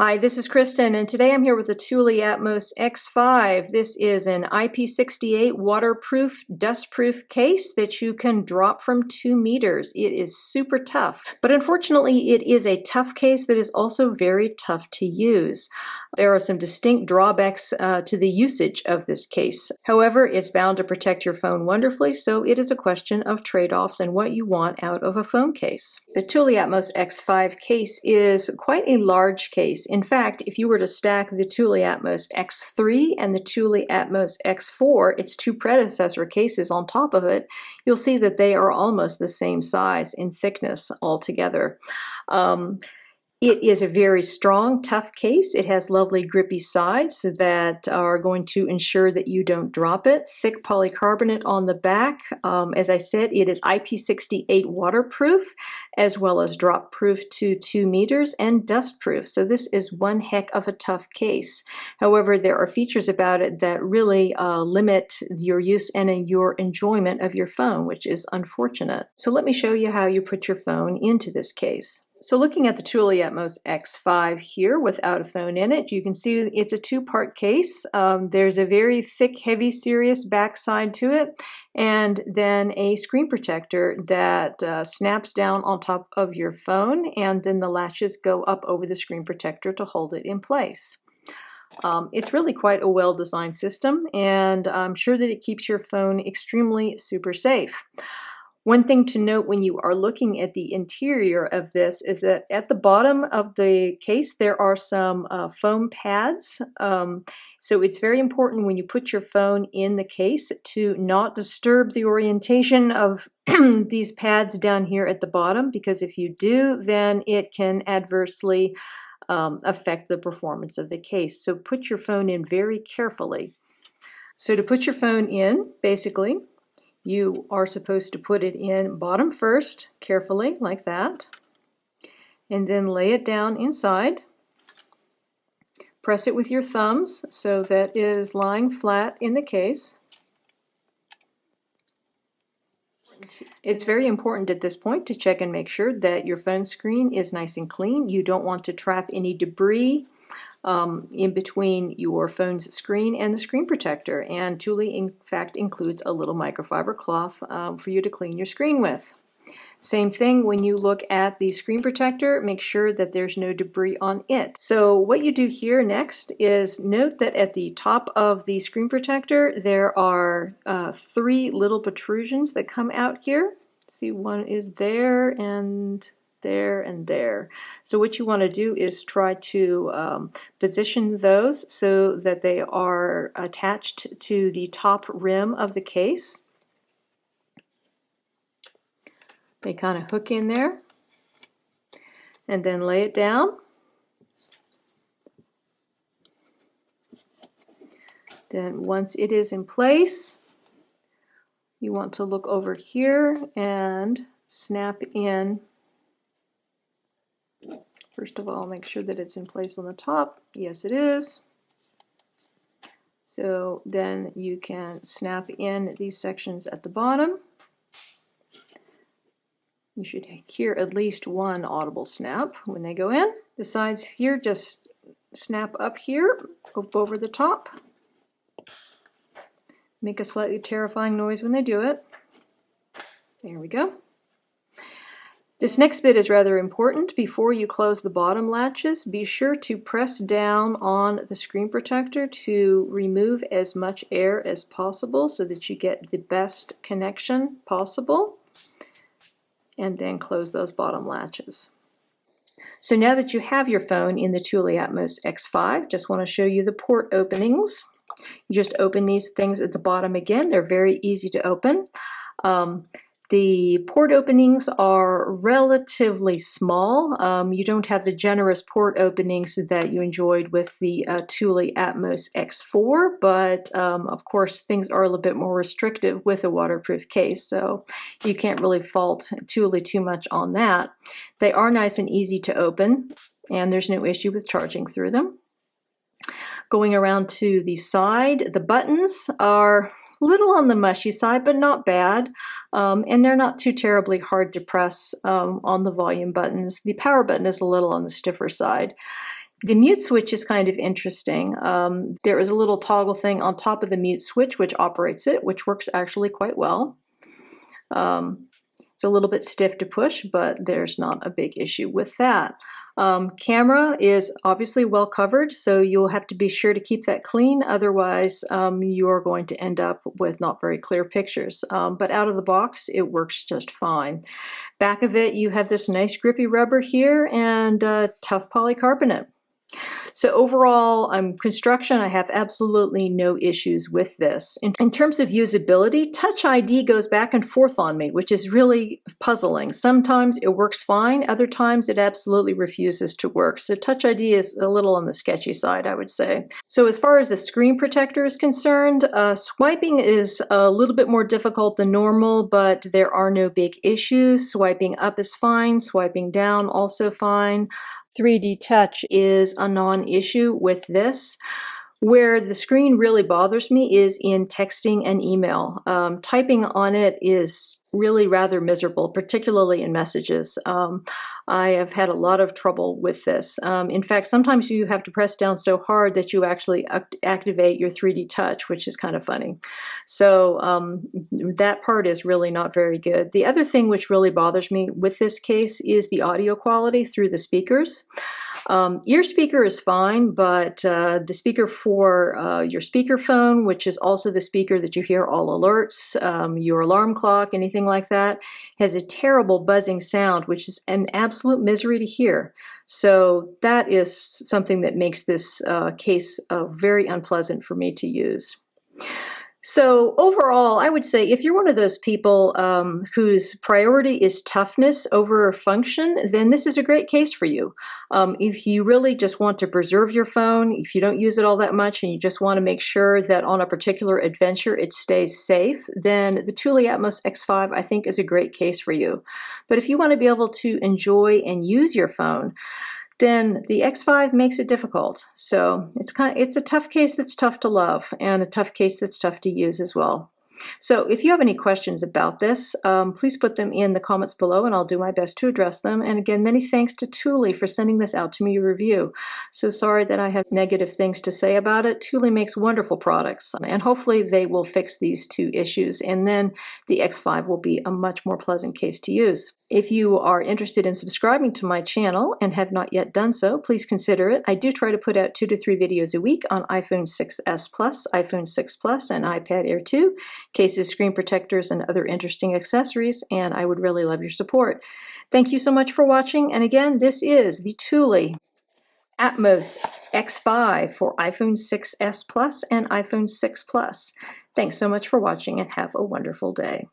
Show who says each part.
Speaker 1: Hi, this is Kristen, and today I'm here with the Thule Atmos X5. This is an IP68 waterproof, dustproof case that you can drop from 2 meters. It is super tough, but unfortunately it is a tough case that is also very tough to use. There are some distinct drawbacks to the usage of this case. However, it's bound to protect your phone wonderfully, so it is a question of trade-offs and what you want out of a phone case. The Thule Atmos X5 case is quite a large case. In fact, if you were to stack the Thule Atmos X3 and the Thule Atmos X4, its two predecessor cases on top of it, you'll see that they are almost the same size in thickness altogether. It is a very strong, tough case. It has lovely grippy sides that are going to ensure that you don't drop it. Thick polycarbonate on the back. As I said, it is IP68 waterproof, as well as drop proof to 2 meters and dust proof. So this is one heck of a tough case. However, there are features about it that really limit your use and your enjoyment of your phone, which is unfortunate. So let me show you how you put your phone into this case. So looking at the Thule Atmos X5 here without a phone in it, you can see it's a two-part case. There's a very thick, heavy, serious backside to it, and then a screen protector that snaps down on top of your phone, and then the latches go up over the screen protector to hold it in place. It's really quite a well-designed system, and I'm sure that it keeps your phone extremely super safe. One thing to note when you are looking at the interior of this is that at the bottom of the case there are some foam pads. So it's very important when you put your phone in the case to not disturb the orientation of these pads down here at the bottom, because if you do, then it can adversely affect the performance of the case. So put your phone in very carefully. So to put your phone in, basically, you are supposed to put it in bottom first, carefully, like that, and then lay it down inside. Press it with your thumbs so that it is lying flat in the case. It's very important at this point to check and make sure that your phone screen is nice and clean. You don't want to trap any debris in between your phone's screen and the screen protector, and Thule in fact includes a little microfiber cloth for you to clean your screen with. Same thing when you look at the screen protector, make sure that there's no debris on it. So what you do here next is note that at the top of the screen protector there are 3 little protrusions that come out here. See, one is there and there and there. So what you want to do is try to position those so that they are attached to the top rim of the case. They kind of hook in there, and then lay it down. Then once it is in place, you want to look over here and snap in. First of all, make sure that it's in place on the top. Yes, it is. So then you can snap in these sections at the bottom. You should hear at least one audible snap when they go in. The sides here just snap up here, up over the top. Make a slightly terrifying noise when they do it. There we go. This next bit is rather important. Before you close the bottom latches, be sure to press down on the screen protector to remove as much air as possible so that you get the best connection possible, and then close those bottom latches. So now that you have your phone in the Thule Atmos X5, just want to show you the port openings. You just open these things at the bottom again. They're very easy to open. The port openings are relatively small. You don't have the generous port openings that you enjoyed with the Thule Atmos X4, but of course things are a little bit more restrictive with a waterproof case, so you can't really fault Thule too much on that. They are nice and easy to open, and there's no issue with charging through them. Going around to the side, the buttons are little on the mushy side, but not bad. And they're not too terribly hard to press on the volume buttons. The power button is a little on the stiffer side. The mute switch is kind of interesting. There is a little toggle thing on top of the mute switch which operates it, which works actually quite well. It's a little bit stiff to push, but there's not a big issue with that. Camera is obviously well covered, so you'll have to be sure to keep that clean. Otherwise, you're going to end up with not very clear pictures. But out of the box, it works just fine. Back of it, you have this nice grippy rubber here and tough polycarbonate. So overall, construction, I have absolutely no issues with this. In terms of usability, Touch ID goes back and forth on me, which is really puzzling. Sometimes it works fine, other times it absolutely refuses to work. So Touch ID is a little on the sketchy side, I would say. So as far as the screen protector is concerned, swiping is a little bit more difficult than normal, but there are no big issues. Swiping up is fine, swiping down also fine. 3D touch is a non-issue with this. Where the screen really bothers me is in texting and email. Typing on it is really rather miserable, particularly in messages. I have had a lot of trouble with this. In fact, sometimes you have to press down so hard that you actually activate your 3D touch, which is kind of funny. So that part is really not very good. The other thing which really bothers me with this case is the audio quality through the speakers. Ear speaker is fine, but the speaker for your speakerphone, which is also the speaker that you hear all alerts, your alarm clock, anything like that, has a terrible buzzing sound, which is an absolute misery to hear. So that is something that makes this case very unpleasant for me to use. So overall, I would say if you're one of those people whose priority is toughness over function, then this is a great case for you. If you really just want to preserve your phone, if you don't use it all that much and you just want to make sure that on a particular adventure it stays safe, then the Thule Atmos X5 I think is a great case for you. But if you want to be able to enjoy and use your phone, then the X5 makes it difficult. So it's a tough case that's tough to love and a tough case that's tough to use as well. So if you have any questions about this, please put them in the comments below and I'll do my best to address them. And again, many thanks to Thule for sending this out to me to review. So sorry that I have negative things to say about it. Thule makes wonderful products and hopefully they will fix these two issues and then the X5 will be a much more pleasant case to use. If you are interested in subscribing to my channel and have not yet done so, please consider it. I do try to put out 2 to 3 videos a week on iPhone 6s Plus, iPhone 6 Plus, and iPad Air 2, cases, screen protectors, and other interesting accessories, and I would really love your support. Thank you so much for watching, and again, this is the Thule Atmos X5 for iPhone 6s Plus and iPhone 6 Plus. Thanks so much for watching and have a wonderful day.